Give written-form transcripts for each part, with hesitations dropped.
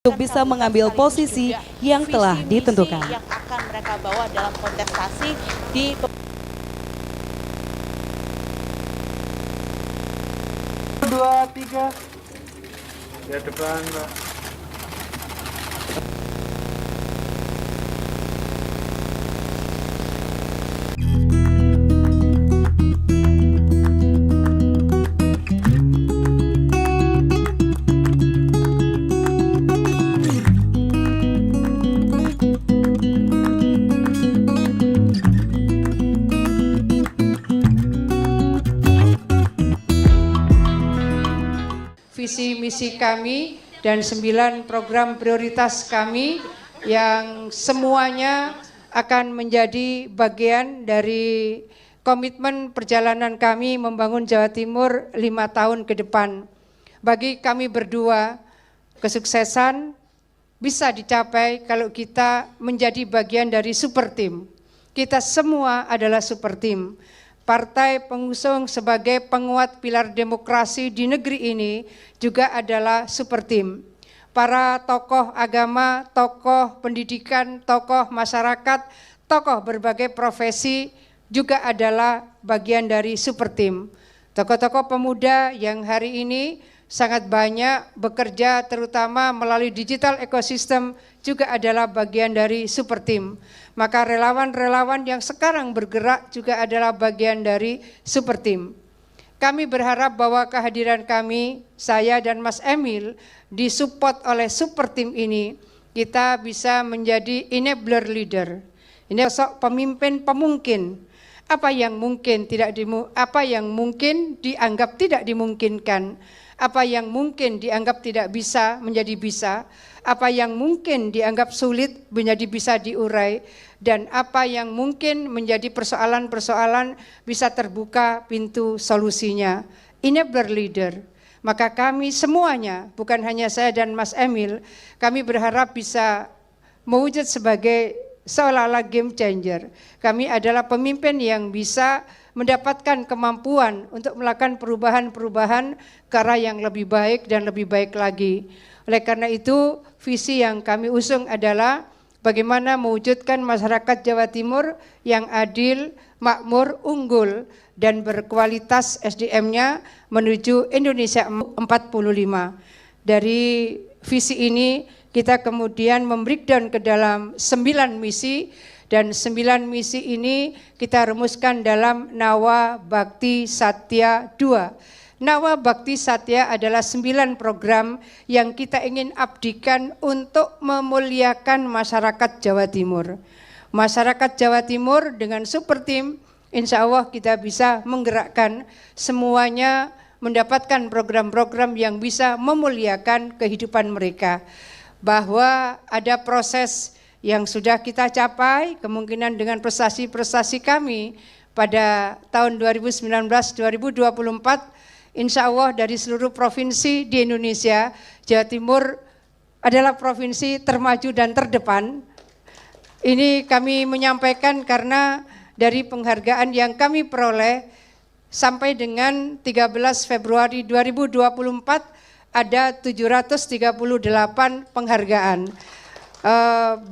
untuk bisa mengambil posisi yang telah ditentukan. Yang akan mereka bawa dalam kontestasi di 2, 3 di depan, Mbak. Visi misi kami dan 9 program prioritas kami yang semuanya akan menjadi bagian dari komitmen perjalanan kami membangun Jawa Timur 5 tahun ke depan. Bagi kami berdua, kesuksesan bisa dicapai kalau kita menjadi bagian dari super team. Kita semua adalah super team. Partai pengusung sebagai penguat pilar demokrasi di negeri ini juga adalah super team. Para tokoh agama, tokoh pendidikan, tokoh masyarakat, tokoh berbagai profesi juga adalah bagian dari super team. Tokoh-tokoh pemuda yang hari ini sangat banyak bekerja terutama melalui digital ekosistem juga adalah bagian dari super team. Maka relawan-relawan yang sekarang bergerak juga adalah bagian dari super team. Kami berharap bahwa kehadiran kami, saya dan Mas Emil, disupport oleh super team ini, kita bisa menjadi enabler leader. Ini sosok pemimpin pemungkin. Apa yang mungkin dianggap tidak dimungkinkan. Apa yang mungkin dianggap tidak bisa menjadi bisa, apa yang mungkin dianggap sulit menjadi bisa diurai, dan apa yang mungkin menjadi persoalan-persoalan bisa terbuka pintu solusinya. Enabler leader. Maka kami semuanya, bukan hanya saya dan Mas Emil, kami berharap bisa mewujud sebagai seolah-olah game changer. Kami adalah pemimpin yang bisa mendapatkan kemampuan untuk melakukan perubahan-perubahan ke arah yang lebih baik dan lebih baik lagi. Oleh karena itu, visi yang kami usung adalah bagaimana mewujudkan masyarakat Jawa Timur yang adil, makmur, unggul, dan berkualitas SDM-nya menuju Indonesia 45. Dari visi ini kita kemudian membreakdown ke dalam 9 misi, dan 9 misi ini kita rumuskan dalam Nawa Bakti Satya 2. Nawa Bakti Satya adalah 9 program yang kita ingin abdikan untuk memuliakan masyarakat Jawa Timur. Masyarakat Jawa Timur dengan super team, insya Allah kita bisa menggerakkan semuanya mendapatkan program-program yang bisa memuliakan kehidupan mereka. Bahwa ada proses yang sudah kita capai, kemungkinan dengan prestasi-prestasi kami pada tahun 2019-2024, insya Allah dari seluruh provinsi di Indonesia, Jawa Timur adalah provinsi termaju dan terdepan. Ini kami menyampaikan karena dari penghargaan yang kami peroleh sampai dengan 13 Februari 2024 ada 738 penghargaan.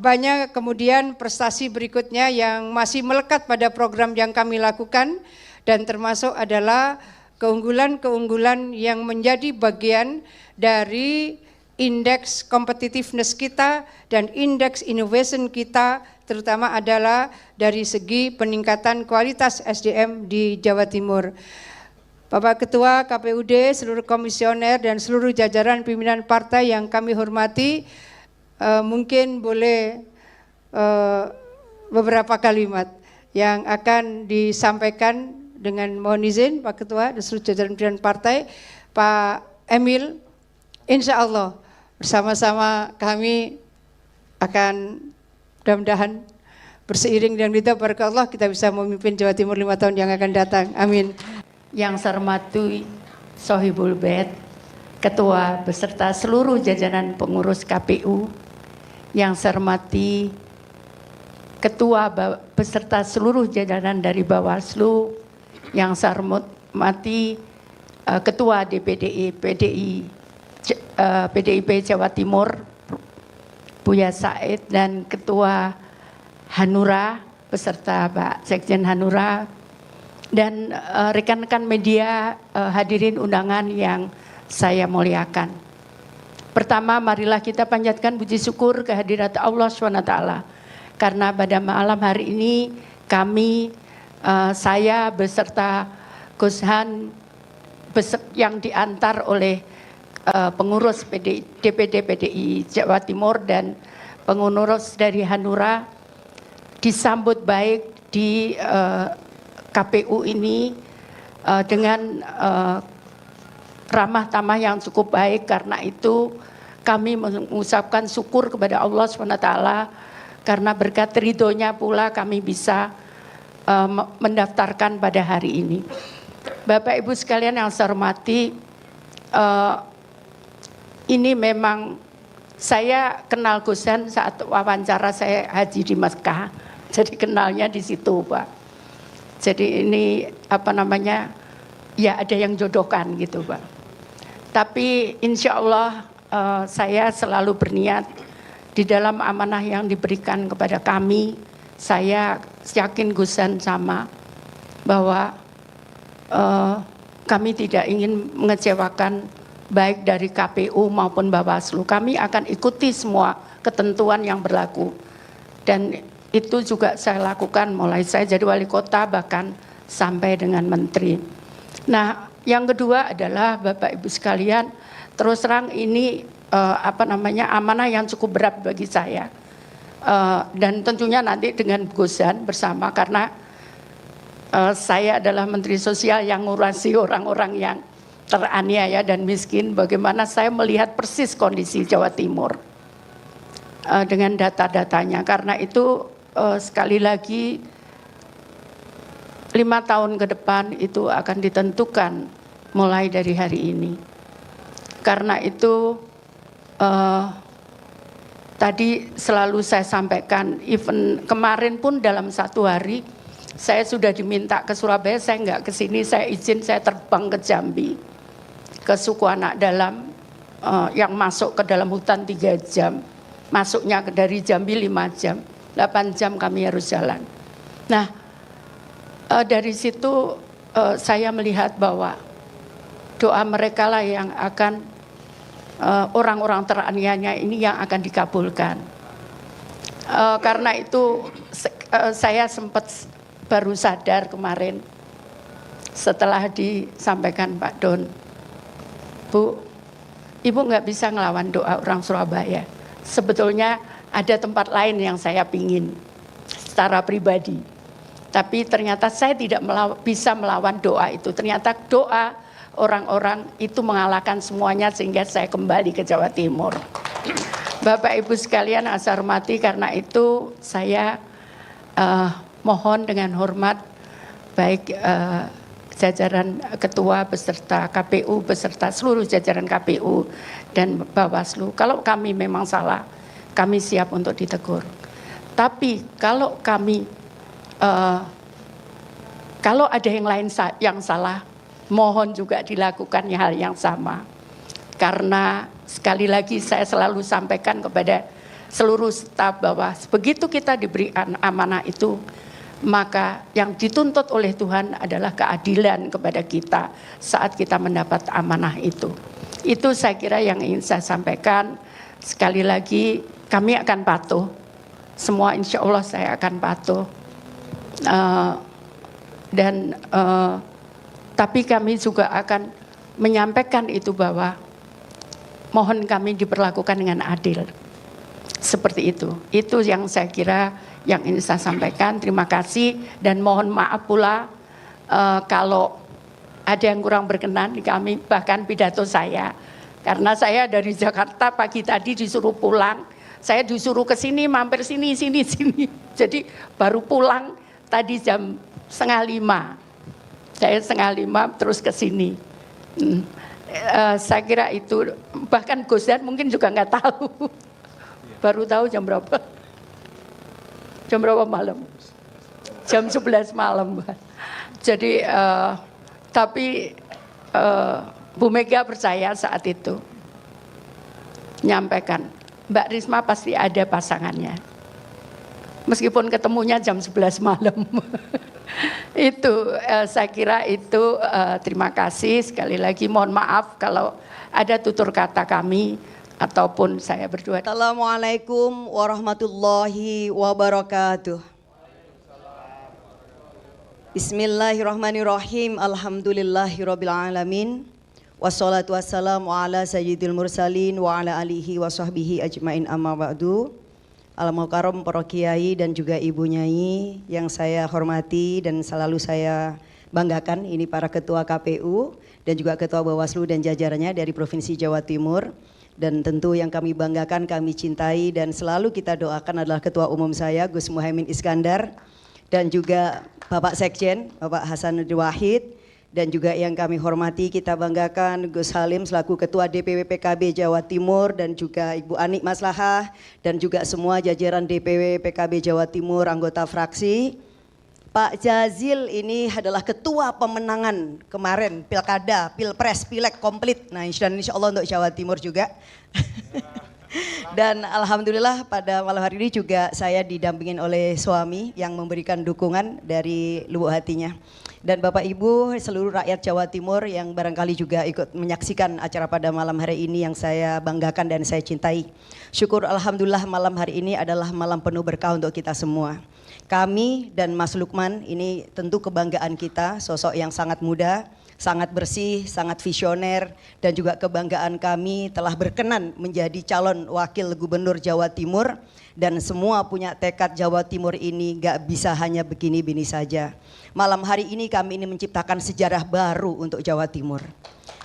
Banyak kemudian prestasi berikutnya yang masih melekat pada program yang kami lakukan, dan termasuk adalah keunggulan-keunggulan yang menjadi bagian dari indeks competitiveness kita dan indeks innovation kita, terutama adalah dari segi peningkatan kualitas SDM di Jawa Timur. Bapak Ketua KPUD, seluruh komisioner dan seluruh jajaran pimpinan partai yang kami hormati, mungkin boleh beberapa kalimat yang akan disampaikan dengan mohon izin Pak Ketua dan seluruh jajaran pimpinan partai. Pak Emil, insya Allah bersama-sama kami akan mudah-mudahan berseiring dengan kita berkat Allah kita bisa memimpin Jawa Timur 5 tahun yang akan datang. Amin. Yang saya hormati Sohibul Bait, Ketua beserta seluruh jajaran pengurus KPU, yang saya hormati Ketua beserta seluruh jajaran dari Bawaslu, yang saya hormati Ketua DPD PDIP Jawa Timur Buya Said dan Ketua Hanura beserta Pak Sekjen Hanura dan rekan-rekan media, hadirin undangan yang saya muliakan. Pertama, marilah kita panjatkan puji syukur kehadirat Allah SWT. Karena pada malam hari ini kami, saya beserta Gus Han yang diantar oleh pengurus DPD PDI Jawa Timur dan pengurus dari Hanura disambut baik di KPU ini dengan ramah tamah yang cukup baik. Karena itu kami mengucapkan syukur kepada Allah SWT karena berkat ridhonya pula kami bisa mendaftarkan pada hari ini. Bapak Ibu sekalian yang saya hormati, ini memang saya kenal Gus Han saat wawancara saya haji di Mekah, jadi kenalnya di situ Pak. Jadi ini apa namanya, ya ada yang jodohkan gitu Pak. Tapi insya Allah saya selalu berniat di dalam amanah yang diberikan kepada kami. Saya yakin Gus Han sama bahwa kami tidak ingin mengecewakan baik dari KPU maupun Bawaslu. Kami akan ikuti semua ketentuan yang berlaku. Dan itu juga saya lakukan mulai saya jadi wali kota bahkan sampai dengan menteri. Nah, yang kedua adalah Bapak Ibu sekalian, terus terang ini amanah yang cukup berat bagi saya. Dan tentunya nanti dengan Gus Han bersama karena saya adalah Menteri Sosial yang ngurusi orang-orang yang teraniaya dan miskin. Bagaimana saya melihat persis kondisi Jawa Timur dengan data-datanya. Karena itu sekali lagi 5 tahun ke depan itu akan ditentukan mulai dari hari ini. Karena itu tadi selalu saya sampaikan, even kemarin pun dalam 1 hari saya sudah diminta ke Surabaya, saya nggak ke sini, saya izin saya terbang ke Jambi, ke suku anak dalam yang masuk ke dalam hutan 3 jam, masuknya dari Jambi 5 jam, 8 jam kami harus jalan. Nah dari situ saya melihat bahwa doa mereka lah yang akan orang-orang teraniaya ini yang akan dikabulkan. Karena itu saya sempat baru sadar kemarin setelah disampaikan Pak Don, Bu, Ibu nggak bisa ngelawan doa orang Surabaya. Sebetulnya ada tempat lain yang saya pingin secara pribadi, tapi ternyata saya tidak bisa melawan doa itu. Ternyata doa orang-orang itu mengalahkan semuanya sehingga saya kembali ke Jawa Timur. Bapak Ibu sekalian yang saya hormati, karena itu saya mohon dengan hormat baik jajaran ketua beserta KPU beserta seluruh jajaran KPU dan Bawaslu, kalau kami memang salah, kami siap untuk ditegur. Tapi kalau kami kalau ada yang lain yang salah, mohon juga dilakukan hal yang sama. Karena sekali lagi saya selalu sampaikan kepada seluruh staf bahwa begitu kita diberi amanah itu, maka yang dituntut oleh Tuhan adalah keadilan kepada kita saat kita mendapat amanah itu. Itu saya kira yang ingin saya sampaikan. Sekali lagi kami akan patuh. Semua insya Allah saya akan patuh. Tapi kami juga akan menyampaikan itu bahwa mohon kami diperlakukan dengan adil. Seperti itu. Itu yang saya kira yang ingin saya sampaikan. Terima kasih dan mohon maaf pula kalau ada yang kurang berkenan di kami, bahkan pidato saya. Karena saya dari Jakarta pagi tadi disuruh pulang, saya disuruh ke sini, mampir sini. Jadi baru pulang tadi jam 4:30. Saya 4:30 terus ke sini. Saya kira itu, bahkan Gus Han mungkin juga nggak tahu. Baru tahu jam berapa? Jam berapa malam? Jam 11 malam. Jadi tapi Bu Mega percaya saat itu nyampaikan Mbak Risma pasti ada pasangannya. Meskipun ketemunya jam 11 malam. Itu saya kira itu terima kasih sekali lagi, mohon maaf kalau ada tutur kata kami ataupun saya berdua. Assalamualaikum warahmatullahi wabarakatuh. Bismillahirrahmanirrahim. Alhamdulillahirabbil alamin. Wassalatu wassalamu ala sayyidil mursalin wa ala alihi wa sahbihi ajmain, amma ba'du. Al-Mukarram para kiai dan juga ibu nyai yang saya hormati dan selalu saya banggakan, ini para ketua KPU dan juga ketua Bawaslu dan jajarannya dari Provinsi Jawa Timur. Dan tentu yang kami banggakan, kami cintai dan selalu kita doakan adalah Ketua Umum saya Gus Muhaimin Iskandar, dan juga Bapak Sekjen, Bapak Hasanuddin Wahid, dan juga yang kami hormati, kita banggakan Gus Halim selaku Ketua DPW PKB Jawa Timur, dan juga Ibu Anik Maslahah, dan juga semua jajaran DPW PKB Jawa Timur, anggota fraksi. Pak Jazil ini adalah ketua pemenangan kemarin, pilkada, pilpres, pileg komplit. Nah insya Allah untuk Jawa Timur juga. Dan alhamdulillah pada malam hari ini juga saya didampingin oleh suami yang memberikan dukungan dari lubuk hatinya. Dan Bapak Ibu seluruh rakyat Jawa Timur yang barangkali juga ikut menyaksikan acara pada malam hari ini yang saya banggakan dan saya cintai. Syukur alhamdulillah malam hari ini adalah malam penuh berkah untuk kita semua. Kami dan Mas Lukman ini tentu kebanggaan kita, sosok yang sangat muda, sangat bersih, sangat visioner, dan juga kebanggaan kami telah berkenan menjadi calon wakil gubernur Jawa Timur, dan semua punya tekad Jawa Timur ini gak bisa hanya begini-begini saja. Malam hari ini kami ingin menciptakan sejarah baru untuk Jawa Timur.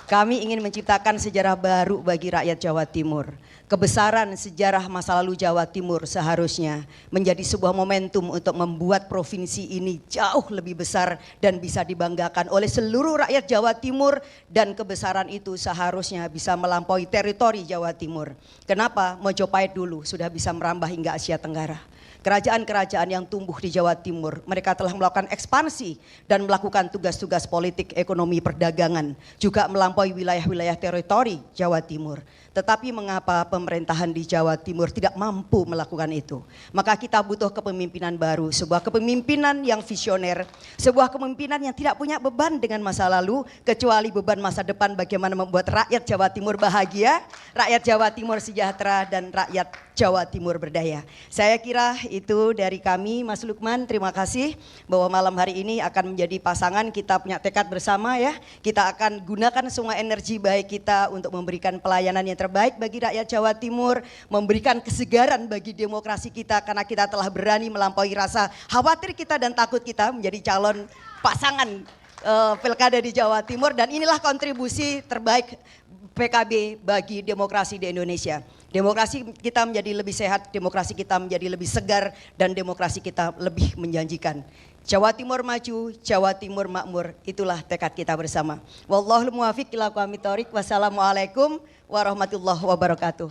Kami ingin menciptakan sejarah baru bagi rakyat Jawa Timur. Kebesaran sejarah masa lalu Jawa Timur seharusnya menjadi sebuah momentum untuk membuat provinsi ini jauh lebih besar dan bisa dibanggakan oleh seluruh rakyat Jawa Timur, dan kebesaran itu seharusnya bisa melampaui teritori Jawa Timur. Kenapa? Mojopahit dulu sudah bisa merambah hingga Asia Tenggara. Kerajaan-kerajaan yang tumbuh di Jawa Timur, mereka telah melakukan ekspansi dan melakukan tugas-tugas politik, ekonomi, perdagangan, juga melampaui wilayah-wilayah teritori Jawa Timur. Tetapi mengapa pemerintahan di Jawa Timur tidak mampu melakukan itu? Maka kita butuh kepemimpinan baru, sebuah kepemimpinan yang visioner, sebuah kepemimpinan yang tidak punya beban dengan masa lalu, kecuali beban masa depan bagaimana membuat rakyat Jawa Timur bahagia, rakyat Jawa Timur sejahtera, dan rakyat Jawa Timur berdaya. Saya kira itu dari kami, Mas Lukman, terima kasih bahwa malam hari ini akan menjadi pasangan, kita punya tekad bersama ya, kita akan gunakan semua energi baik kita untuk memberikan pelayanan yang terbaik bagi rakyat Jawa Timur, memberikan kesegaran bagi demokrasi kita karena kita telah berani melampaui rasa khawatir kita dan takut kita menjadi calon pasangan pilkada di Jawa Timur, dan inilah kontribusi terbaik PKB bagi demokrasi di Indonesia. Demokrasi kita menjadi lebih sehat, demokrasi kita menjadi lebih segar, dan demokrasi kita lebih menjanjikan. Jawa Timur maju, Jawa Timur makmur, itulah tekad kita bersama. Wallahul muwaffiq ila aqwamit thoriq. Wassalamualaikum warahmatullahi wabarakatuh.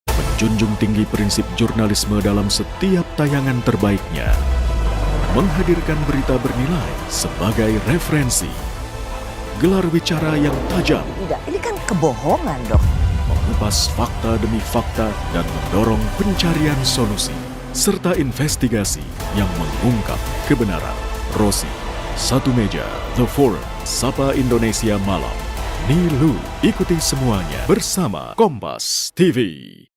Menjunjung tinggi prinsip jurnalisme dalam setiap tayangan terbaiknya. Menghadirkan berita bernilai sebagai referensi. Gelar bicara yang tajam. Tidak, ini kan kebohongan dok. Mengupas fakta demi fakta dan mendorong pencarian solusi. Serta investigasi yang mengungkap kebenaran. Rosi, Satu Meja, The Forum, Sapa Indonesia Malam. Nilu, ikuti semuanya bersama Kompas TV.